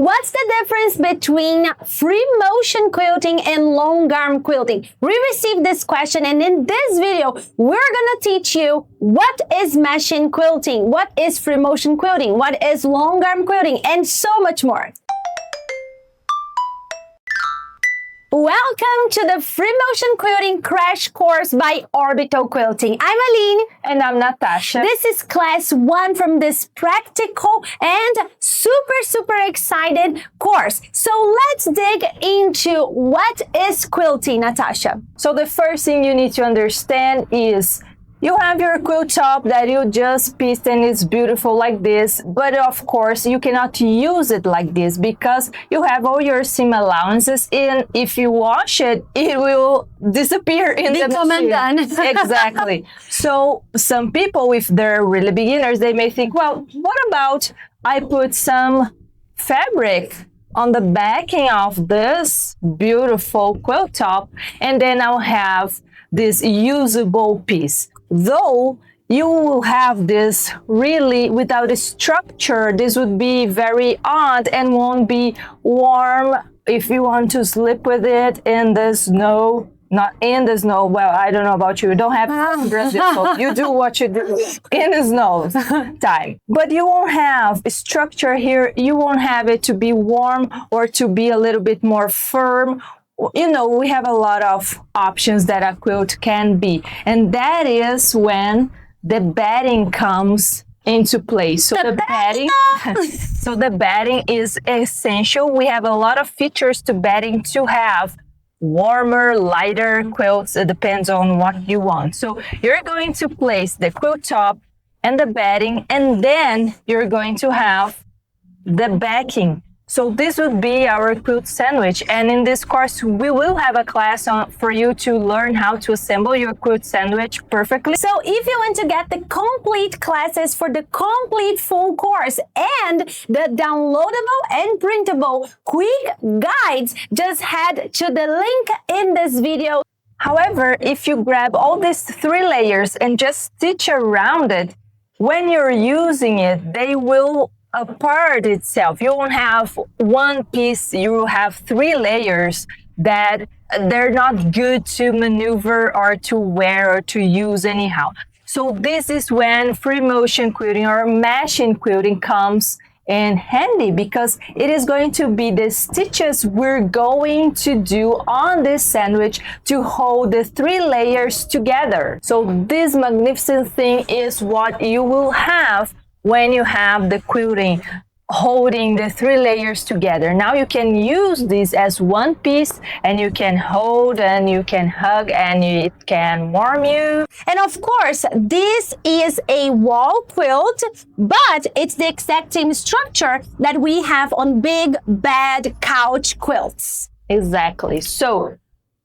What's the difference between free motion quilting and longarm quilting? We received this question, and in this video, we're gonna teach you what is machine quilting, what is free motion quilting, what is longarm quilting, and so much more. Welcome to the Free Motion Quilting Crash Course by Orbital Quilting. I'm Aline. And I'm Natasha. This is class 1 from this practical and super excited course. So let's dig into what is quilting, Natasha. So the first thing you need to understand is you have your quilt top that you just pieced and it's beautiful like this, but of course you cannot use it like this because you have all your seam allowances, and if you wash it, it will disappear in the machine. Exactly. So some people, if they're really beginners, they may think, well, what about I put some fabric on the backing of this beautiful quilt top, and then I'll have this usable piece. Though you will have this really without a structure, this would be very odd and won't be warm if you want to sleep with it in the snow. Not in the snow. Well, I don't know about you. You don't have Brazil, so you do what you do in the snow time. But you won't have a structure here. You won't have it to be warm or to be a little bit more firm. You know, we have a lot of options that a quilt can be, and that is when the batting comes into play. So the batting is essential. We have a lot of features to batting to have warmer, lighter quilts. It depends on what you want. So you're going to place the quilt top and the batting, and then you're going to have the backing. So this would be our quilt sandwich, and in this course we will have a class for you to learn how to assemble your quilt sandwich perfectly. So if you want to get the complete classes for the complete full course and the downloadable and printable quick guides, just head to the link in this video. However, if you grab all these 3 layers and just stitch around it, when you're using it, they will apart itself. You won't have one piece, you will have 3 layers that they're not good to maneuver or to wear or to use anyhow. So this is when free motion quilting or machine quilting comes in handy, because it is going to be the stitches we're going to do on this sandwich to hold the 3 layers together. So this magnificent thing is what you will have when you have the quilting holding the 3 layers together. Now you can use this as one piece, and you can hold and you can hug and it can warm you. And of course, this is a wall quilt, but it's the exact same structure that we have on big bed couch quilts. Exactly. So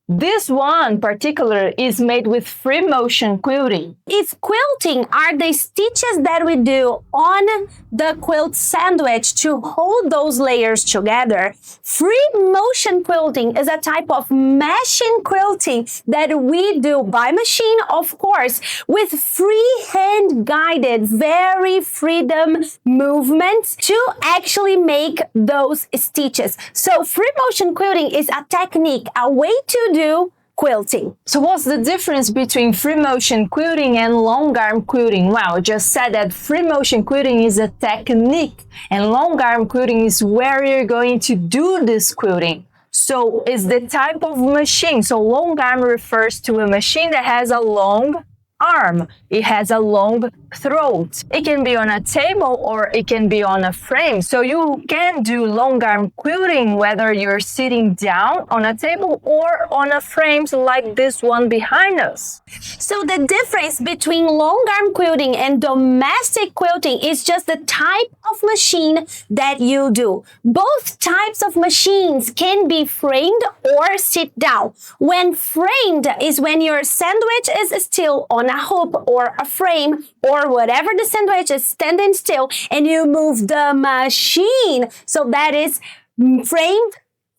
this one particular is made with free motion quilting. If quilting are the stitches that we do on the quilt sandwich to hold those layers together, free motion quilting is a type of machine quilting that we do by machine, of course, with free hand guided, very freedom movements to actually make those stitches. So free motion quilting is a technique, a way to do quilting. So what's the difference between free motion quilting and longarm quilting? Well, I just said that free motion quilting is a technique and longarm quilting is where you're going to do this quilting. So it's the type of machine. So longarm refers to a machine that has a long arm. It has a long throat. It can be on a table or it can be on a frame. So you can do longarm quilting whether you're sitting down on a table or on a frame like this one behind us. So the difference between longarm quilting and domestic quilting is just the type of machine that you do. Both types of machines can be framed or sit down. When framed is when your sandwich is still on a hoop or a frame or whatever the sandwich is standing still, and you move the machine. So that is framed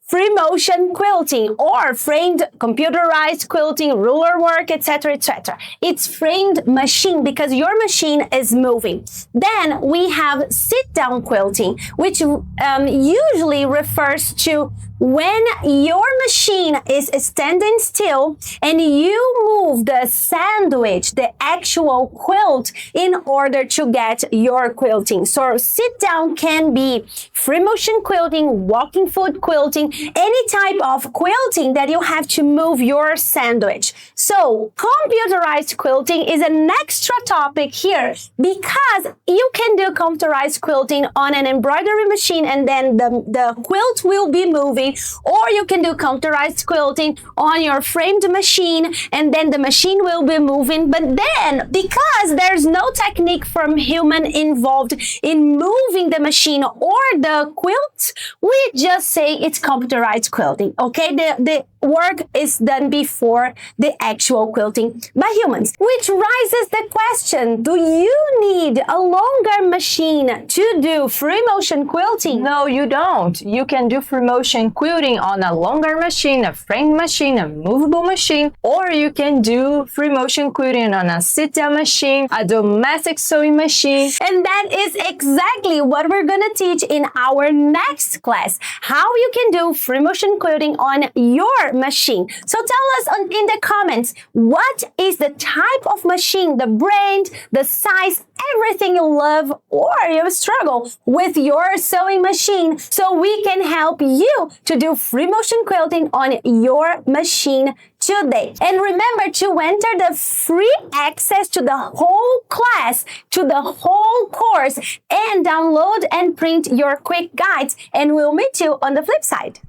free motion quilting or framed computerized quilting, ruler work, etc., etc. It's framed machine because your machine is moving. Then we have sit-down quilting, which usually refers to when your machine is standing still and you move the sandwich, the actual quilt, in order to get your quilting. So sit down can be free motion quilting, walking foot quilting, any type of quilting that you have to move your sandwich. So computerized quilting is an extra topic here because you can do computerized quilting on an embroidery machine and then the quilt will be moving, or you can do computerized quilting on your framed machine and then the machine will be moving. But then, because there's no technique from human involved in moving the machine or the quilt, we just say it's computerized quilting, okay? The work is done before the actual quilting by humans, which raises the question, do you need a Longarm machine to do free motion quilting? No, you don't. You can do free motion quilting on a Longarm machine, a framed machine, a movable machine, or you can do free motion quilting on a sit-down machine, a domestic sewing machine. And that is exactly what we're gonna teach in our next class, how you can do free motion quilting on your machine. So tell us in the comments, what is the type of machine, the brand, the size, everything you love or you struggle with your sewing machine, so we can help you to do free motion quilting on your machine today. And remember to enter the free access to the whole class, to the whole course, and download and print your quick guides, and we'll meet you on the flip side.